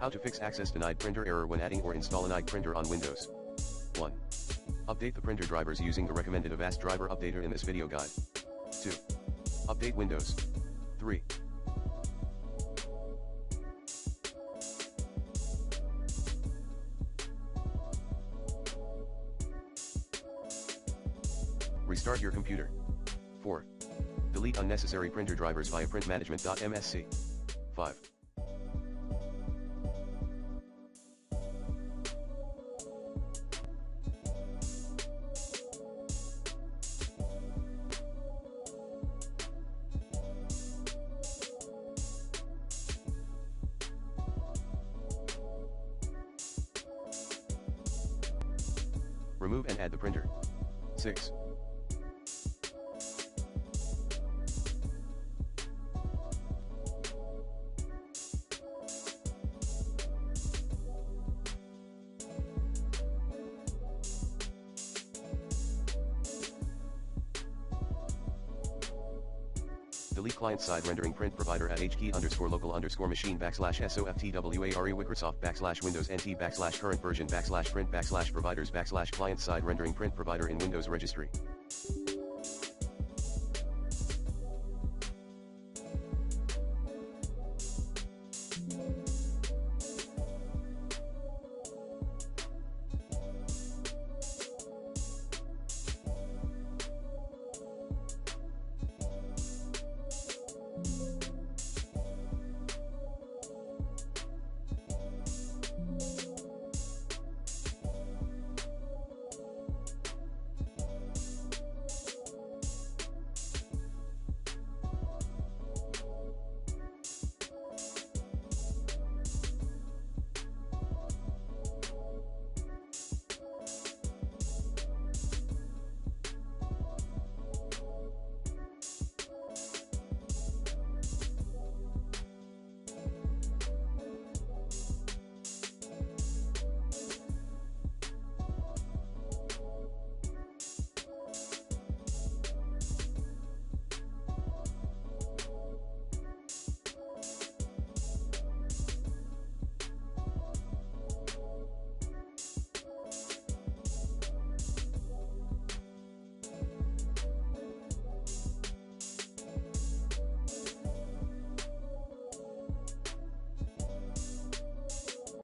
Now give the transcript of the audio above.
How to fix access denied printer error when adding or install an printer on Windows. 1. Update the printer drivers using the recommended Avast driver updater in this video guide. 2. Update Windows. 3. Restart your computer. 4. Delete unnecessary printer drivers via printmanagement.msc. 5. Remove and add the printer. 6. Delete client-side rendering print provider at hkey_local_machine \software Microsoft \Windows NT \current version \print /providers /client-side rendering print provider in Windows registry.